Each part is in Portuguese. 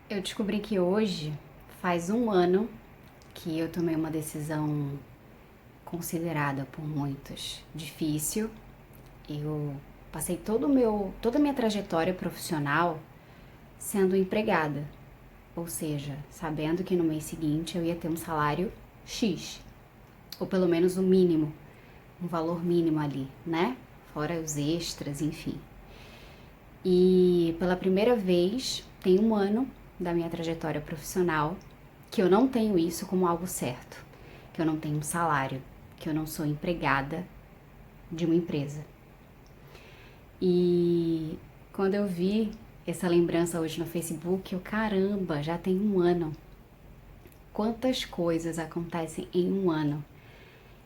Eu descobri que hoje faz um ano que eu tomei uma decisão considerada por muitos difícil. Eu passei toda a minha trajetória profissional sendo empregada, ou seja, sabendo que no mês seguinte eu ia ter um salário X, ou pelo menos o mínimo, um valor mínimo ali, né? Fora os extras, enfim. E pela primeira vez, tem um ano da minha trajetória profissional que eu não tenho isso como algo certo, que eu não tenho um salário, que eu não sou empregada de uma empresa. E quando eu vi essa lembrança hoje no Facebook, caramba, já tem um ano. Quantas coisas acontecem em um ano?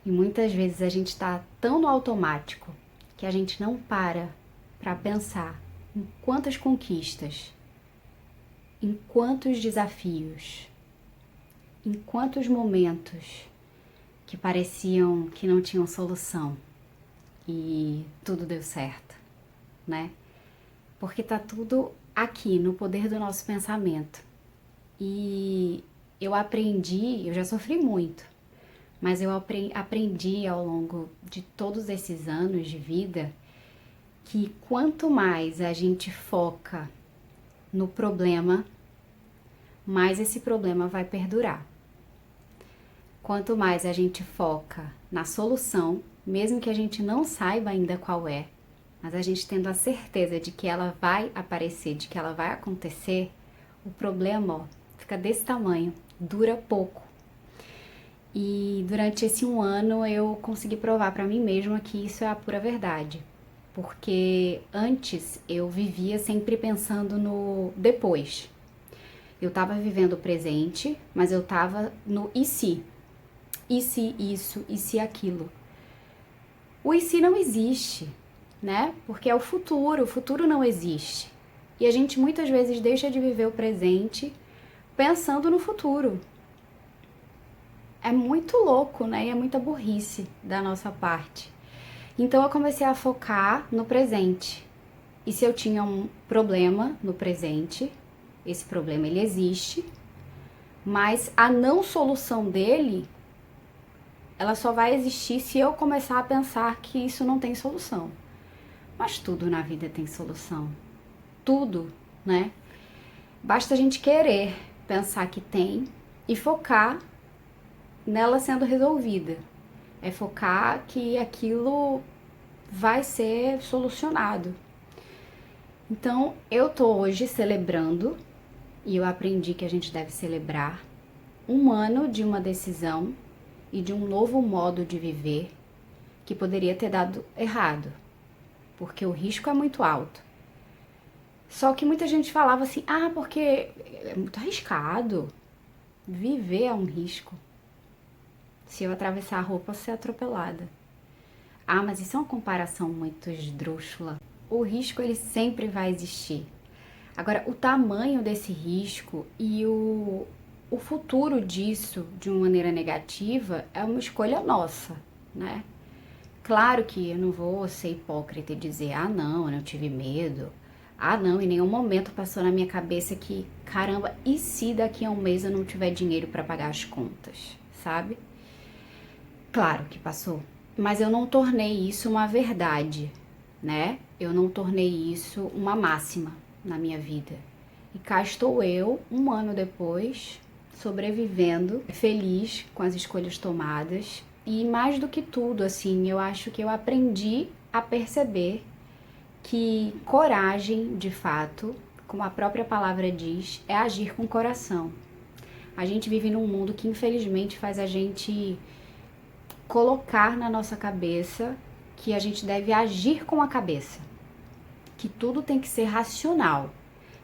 E muitas vezes a gente está tão no automático que a gente não para pensar em quantas conquistas, em quantos desafios, em quantos momentos que pareciam que não tinham solução e tudo deu certo, né? Porque tá tudo aqui no poder do nosso pensamento. E eu já sofri muito, mas eu aprendi ao longo de todos esses anos de vida que quanto mais a gente foca no problema, mais esse problema vai perdurar. Quanto mais a gente foca na solução, mesmo que a gente não saiba ainda qual é, mas a gente tendo a certeza de que ela vai aparecer, de que ela vai acontecer, o problema, ó, fica desse tamanho, dura pouco. E durante esse um ano eu consegui provar para mim mesma que isso é a pura verdade. Porque antes eu vivia sempre pensando no depois. Eu estava vivendo o presente, mas eu estava no e se? E se isso? E se aquilo? O e se não existe, né? Porque é o futuro não existe. E a gente muitas vezes deixa de viver o presente pensando no futuro. É muito louco, né? E é muita burrice da nossa parte. Então eu comecei a focar no presente. E se eu tinha um problema no presente, esse problema ele existe, mas a não solução dele, ela só vai existir se eu começar a pensar que isso não tem solução. Mas tudo na vida tem solução. Tudo, né? Basta a gente querer pensar que tem e focar nela sendo resolvida. É focar que aquilo vai ser solucionado. Então, eu tô hoje celebrando, e eu aprendi que a gente deve celebrar, um ano de uma decisão e de um novo modo de viver que poderia ter dado errado, porque o risco é muito alto. Só que muita gente falava assim, porque é muito arriscado, viver é um risco. Se eu atravessar a rua, posso ser atropelada. Mas isso é uma comparação muito esdrúxula. O risco, ele sempre vai existir. Agora, o tamanho desse risco e o futuro disso, de uma maneira negativa, é uma escolha nossa, né? Claro que eu não vou ser hipócrita e dizer, não, eu não tive medo. Não, em nenhum momento passou na minha cabeça que, caramba, e se daqui a um mês eu não tiver dinheiro para pagar as contas, sabe? Claro que passou, mas eu não tornei isso uma verdade, né? Eu não tornei isso uma máxima na minha vida. E cá estou eu, um ano depois, sobrevivendo, feliz com as escolhas tomadas. E mais do que tudo, assim, eu acho que eu aprendi a perceber que coragem, de fato, como a própria palavra diz, é agir com o coração. A gente vive num mundo que infelizmente faz a gente colocar na nossa cabeça que a gente deve agir com a cabeça, que tudo tem que ser racional,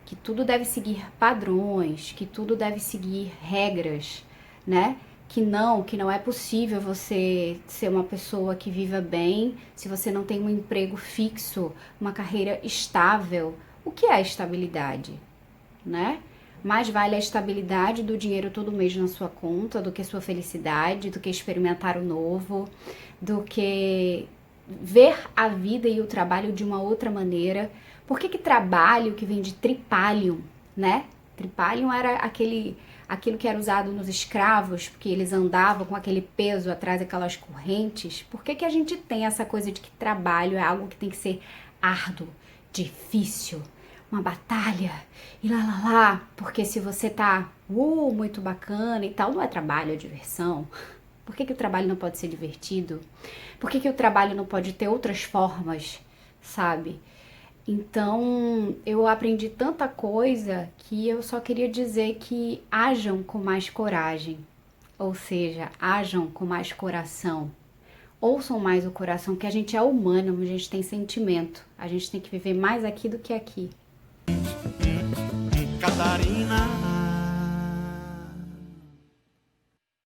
que tudo deve seguir padrões, que tudo deve seguir regras, né? Que não é possível você ser uma pessoa que viva bem se você não tem um emprego fixo, uma carreira estável. O que é a estabilidade, né? Mais vale a estabilidade do dinheiro todo mês na sua conta do que sua felicidade, do que experimentar o novo, do que ver a vida e o trabalho de uma outra maneira. Por que trabalho que vem de tripalium, né? Tripalium era aquilo que era usado nos escravos, porque eles andavam com aquele peso atrás daquelas correntes. Por que que a gente tem essa coisa de que trabalho é algo que tem que ser árduo, difícil, uma batalha e lá? Porque se você tá muito bacana e tal, não é trabalho, é diversão. Por que que o trabalho não pode ser divertido? Por que que o trabalho não pode ter outras formas, sabe? Então, eu aprendi tanta coisa que eu só queria dizer que ajam com mais coragem, ou seja, ajam com mais coração. Ouçam mais o coração, que a gente é humano, a gente tem sentimento. A gente tem que viver mais aqui do que aqui. Catarina